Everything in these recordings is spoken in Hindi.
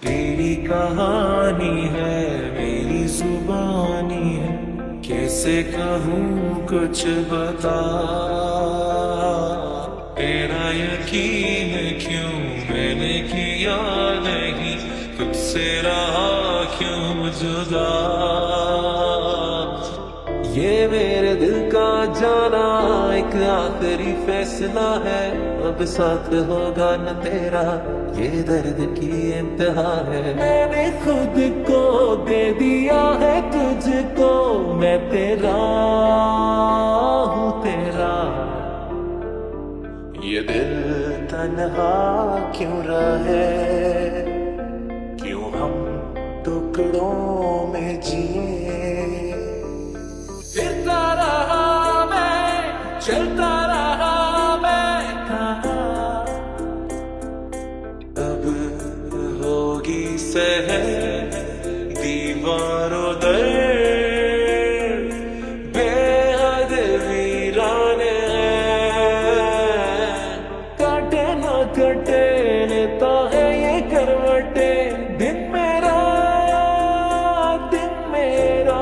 तेरी कहानी है मेरी जुबानी है, कैसे कहूँ कुछ बता। तेरा यकीन क्यों मैंने किया नहीं, तुझसे रहा क्यों जुदा। ये मेरे दिल का जाना एक आखिरी फैसला है, अब साथ होगा न तेरा ये दर्द की इम्तिहा है। मैंने खुद को दे दिया है तुझको, मैं तेरा हूँ तेरा। ये दिल तन्हा क्यों रहे, क्यों हम टुकड़ों में जिए। फिरता रहा मैं, चलता रहा मैं, कहाँ अब होगी सहर दीवारों दर, बेहद वीरान है। काटे ना कटे लेता है ये करवटे, दिन मेरा दिन मेरा।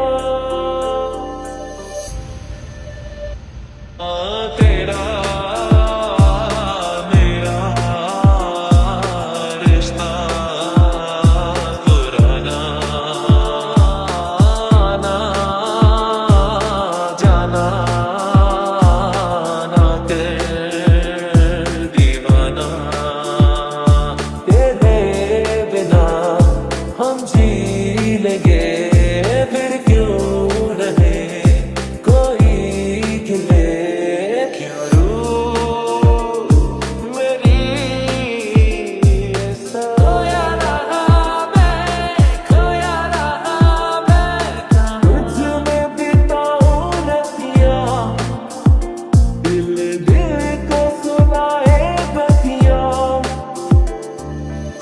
तेरा मेरा रिश्ता पुराना, आना जाना ना कर दीवाना। तेरे बिना हम जी लेंगे फिर क्यों रहे कोई गिले।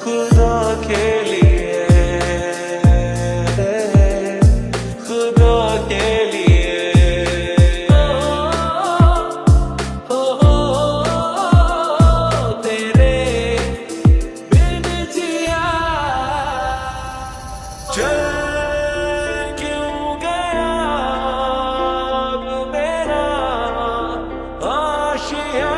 खुदा के लिए, खुदा के लिए, तेरे बिन जिया। चल क्यों गया अब मेरा आशिया।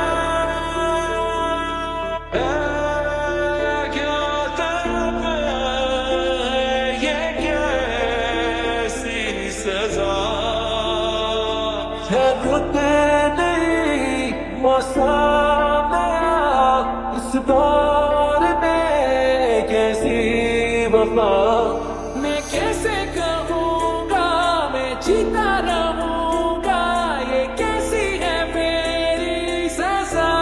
रुके नहीं मौसम नया, इस दौर में कैसी वफा। मैं कैसे कहूँगा मैं जीता रहूँगा, ये कैसी है मेरी सजा।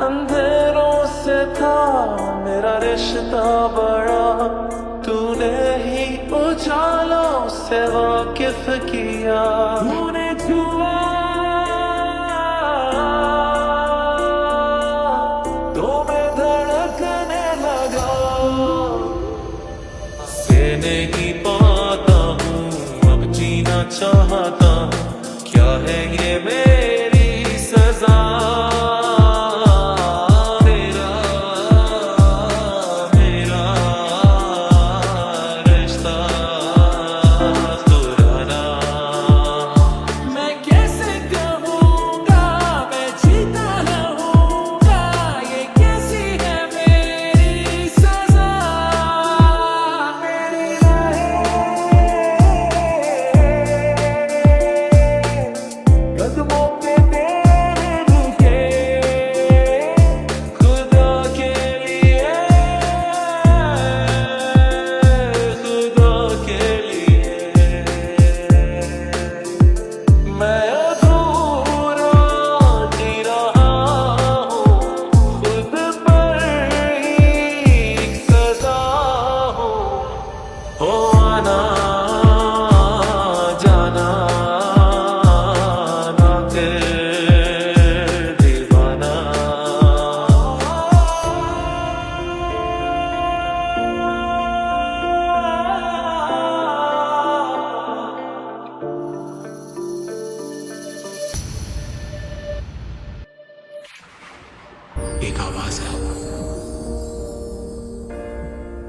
अंधेरों से था मेरा रिश्ता बड़ा, तूने ही उजालों से वाकिफ किया। तूने छुआ तो मैं धड़कने लगा, से नहीं पाता हूँ अब जीना चाहता हूँ, क्या है ये मेरी सजा।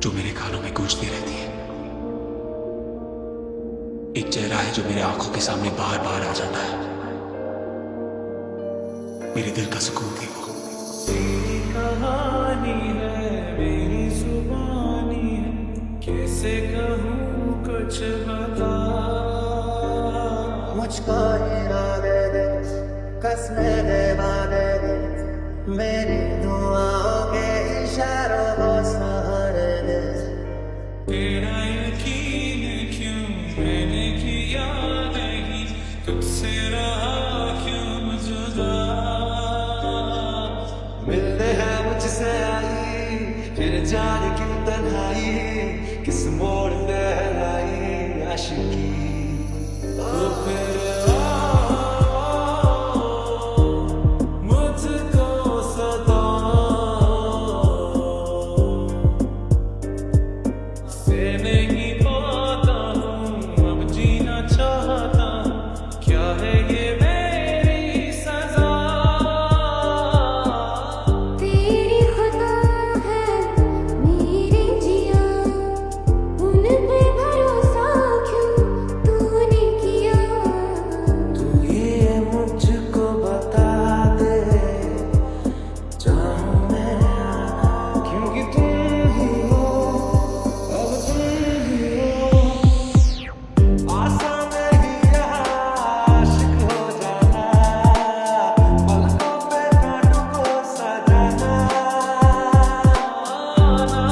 जो मेरे कानों में गूंजती रहती है। एक चेहरा है जो मेरे आंखों के सामने बार बार आ जाता है, मेरे दिल का सुकून थी वो। तेरी कहानी है मेरी जुबानी है, कैसे कहूँ कुछ बता। मुझको इरादे दे, कसमें दे वादे दे, मेरी दुआओं के इशारों को सहारे दे। तेरा यकीन क्यों मैंने किया नहीं, तुझसे रहा क्यों जुदा। मिलने हैं मुझसे आई, फिर जाने क्यों तन्हाई, किस मोड़ पे लाई आशिकी। तो फिर मुझको सदा से नहीं पाता हूँ, अब जीना चाहता हूँ, क्या है ये मेरी सजा। तेरी खुदा है मेरे जिया, उन पे भरोसा क्यों तूने किया। तू ये मुझको बता दे, चाहूँ मैं आना, क्योंकि तुम ही हो, अब तुम ही हो। आसान नहीं रहा आशिक हो जाना, पलकों पे कांटों को सजाना। आना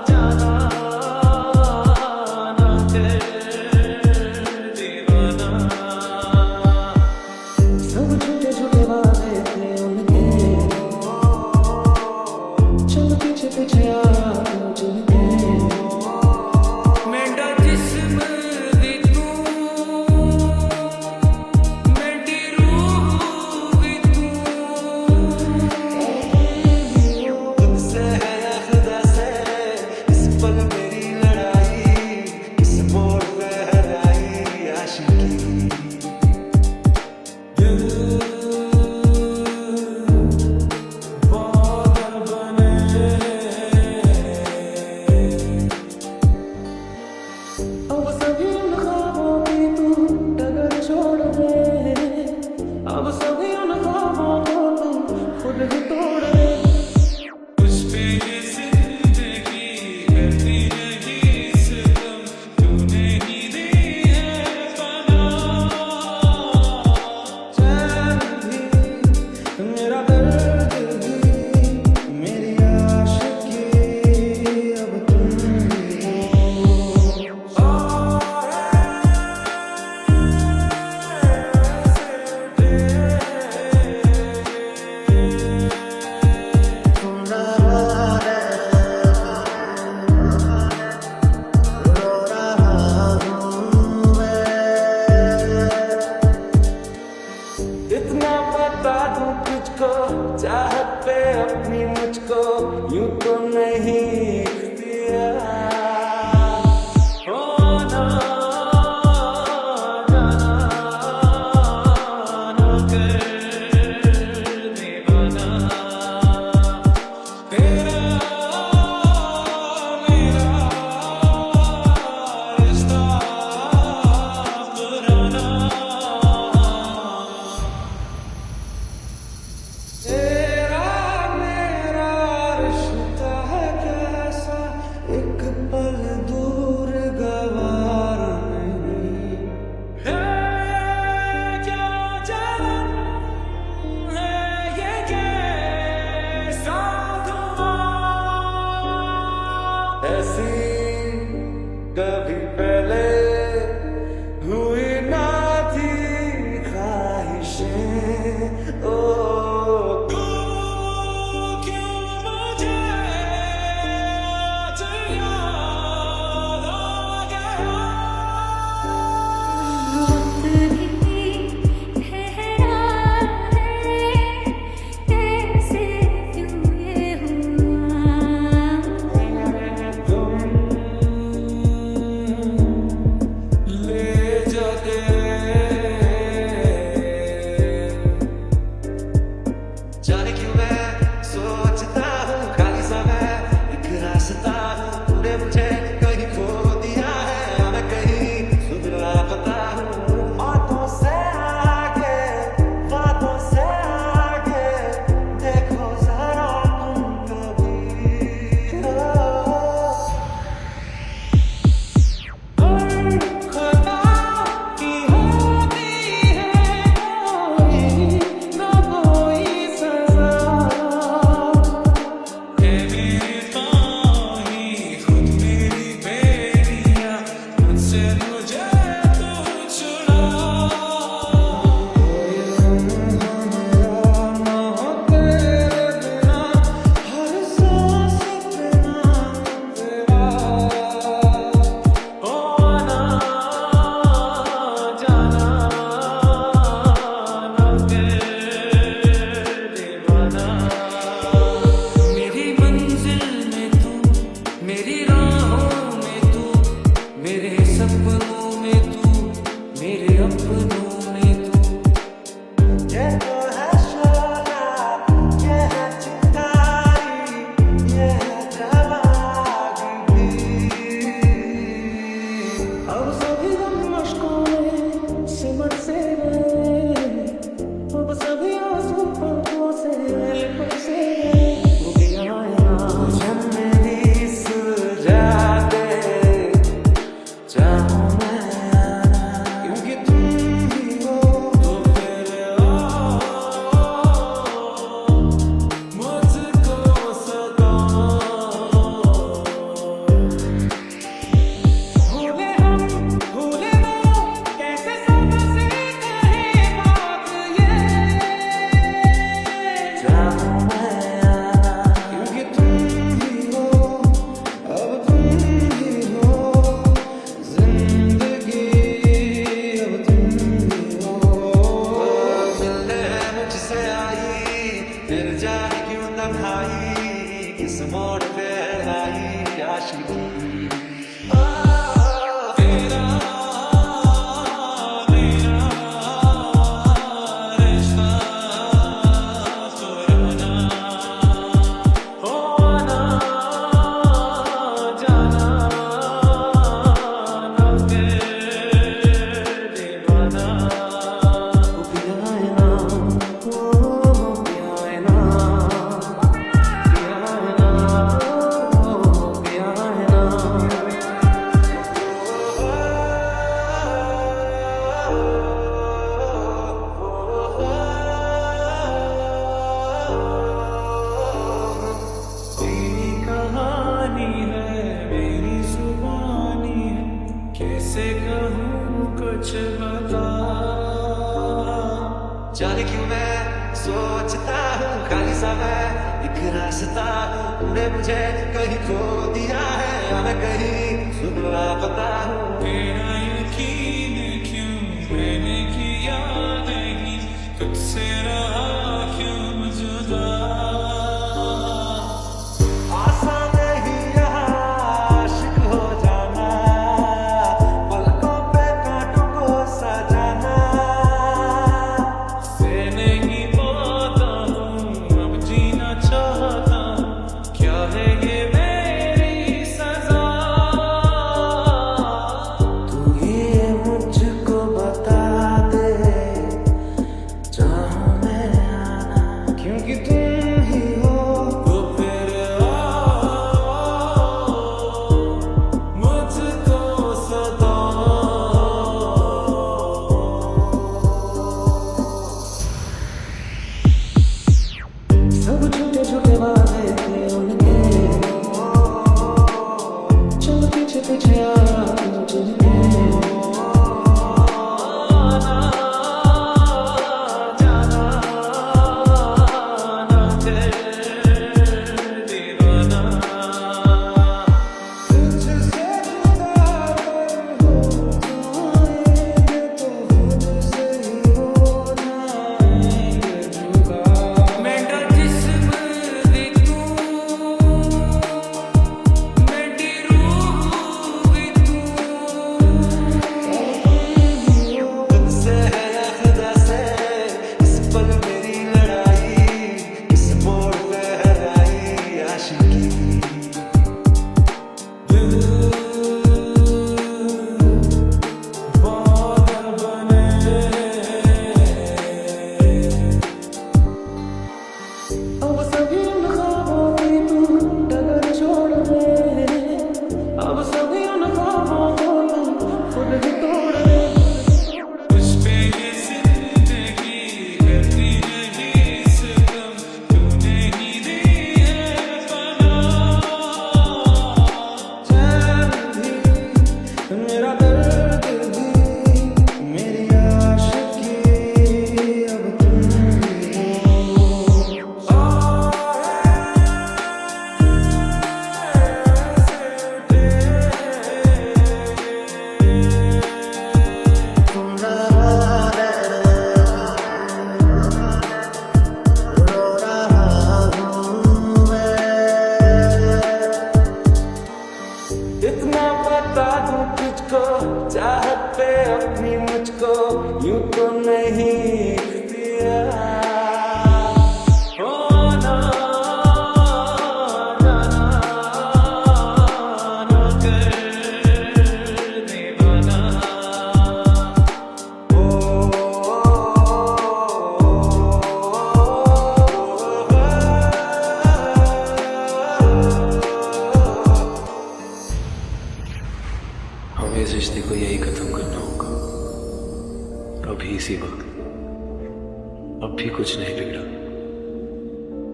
जाना ना कर दीवाना। सब झूठे झूठे वादे थे उनके, चल पीछे पीछे आ तू जिनके। मेरा जिस्म भी तू, मेरी रूह भी तू। तुमसे है या खुदा से इस पल मेरी लड़ाई, किस मोड़ पे हराई आशिकी। दिल बादल बने, अब सभी उन ख्वाबों की तू डगर छोड़ दे, अब सभी उन ख्वाबों को तू खुद ही तोड़ दे। तुझ पे ये जिंदगी करती रही सितम, तूने ही दी है पनाह। चैन भी मेरा दर्द भी मेरी आशिकी, अब तुम ही हो। तुम रहा रो रहा हूँ मैं। इतना बता दूं तुझको, चाहत पे अपनी मुझको यूं तो नहीं इख्तियार। होना जाना ना कर दीवाना। तेरा मेरा रिश्ता पुराना। तेरा मेरा रिश्ता है क्या, किस मोड़ पे लाई आशिकी जाने क्यों मैं सोचता हूँ खाली सा मैं एक रास्ता तूने मुझे कहीं खो दिया है मैं कहीं सुना पता हूँ तेरा यकीन क्यों मैंने किया नहीं तुझसे रहा क्यों जुदा आसान नहीं यहाँ आशिक हो जाना पलकों पे कांटों को सजाना से नहीं पाता हूँ अब जीना चाहता हूँ क्या है ये मेरी सजा तू ये मुझको बता दे जहाँ मैं आना क्योंकि तुम ही हो तो फिर मुझको सदा सब छोटे छोटे वादे थे उनके चल पीछे पीछे आ तुझे इतना बता दूं तुझको चाहत पे अपनी मुझको यूं तो नहीं इख्तियार होना जाना न कर दीवाना हमें इस रिश्ते को यही खत्म करना होगा अभी इसी वक्त अब भी कुछ नहीं बिगड़ा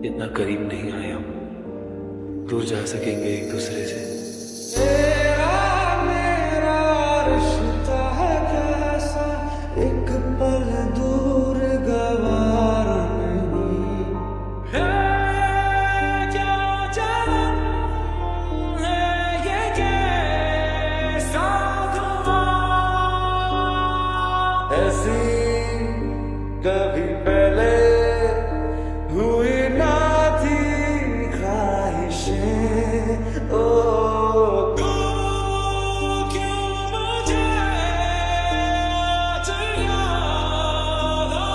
इतना करीब नहीं आए हम दूर जा सकेंगे एक दूसरे से तेरा मेरा रिश्ता है कैसा एक पल दूर गवार नहीं है क्या जान है ये कैसा धुआं ऐसी कभी पहले हुई ना थी ख्वाहिश मुझे ओ तू क्यों मुझे आज याद आ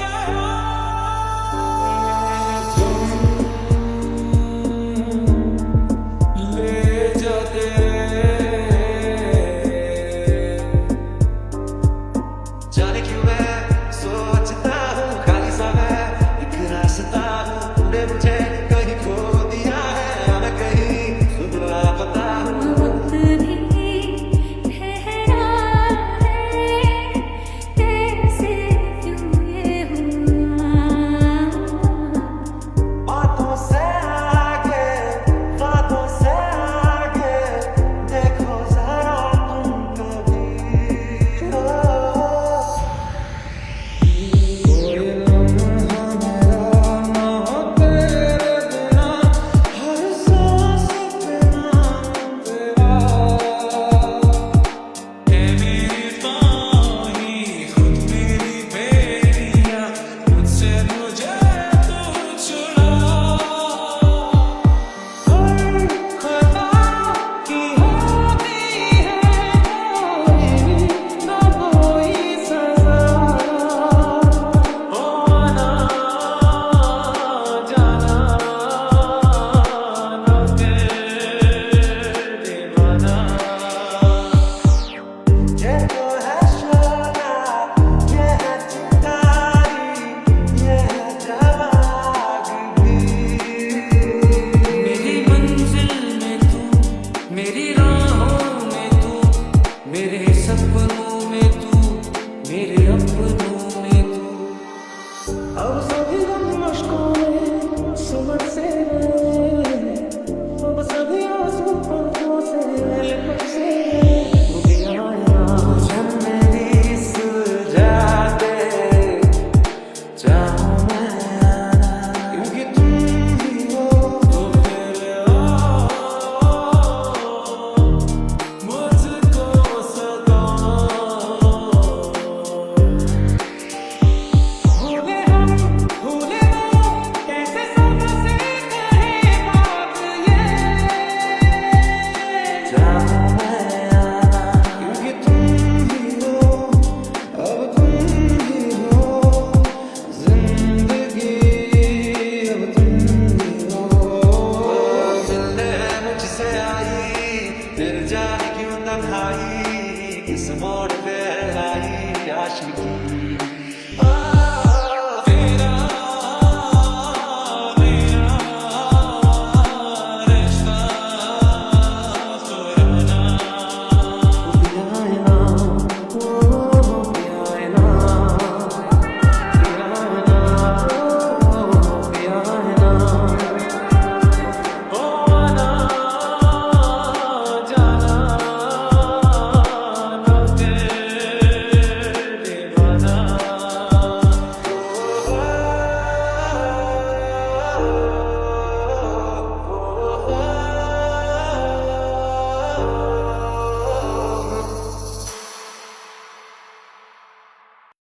गया ले जाते जाने क्यों मैं सोचता हूँ खाली सा मैं एक रास्ता हूँ तूने मुझे कहीं खो दिया है मैं कहीं खुद लापता हूँ वक्त भी ठहरा है कैसे क्यों ये हुआ बातों से आगे देखो जरा तुम कभी कोई लम्हा मेरा ना हो तेरे बिना हर सांस पे नाम तेरा है मेरी बाही खुद मेरी बेड़ियाँ मुझसे मुझे तू छुड़ा हर खता की होती है कोई ना कोई सजा ओ आना जाना ना तेरे दीवाना ये तो है शोला ये है चिंगारी ये है जवाब भी मेरी मंजिल में तू मेरी राहों में तू मेरे सपनों में तू मेरे अपनों में तू अब सभी गम मुश्कों में सुमन से अब सभी आंसू पलकों से लिपट से मेरी सुलझाते चाहूं मैं आना क्योंकि तुम ही हो तो फिर मुझको सदा भूले हम भूले वो कैसे सबसे कहे बात ये चाहूं मैं आना क्योंकि तुम ही हो अब तुम ही हो जिंदगी अब तुम ही हो मिलने मुझसे आई फिर जाने क्यों तन्हाई किस मोड़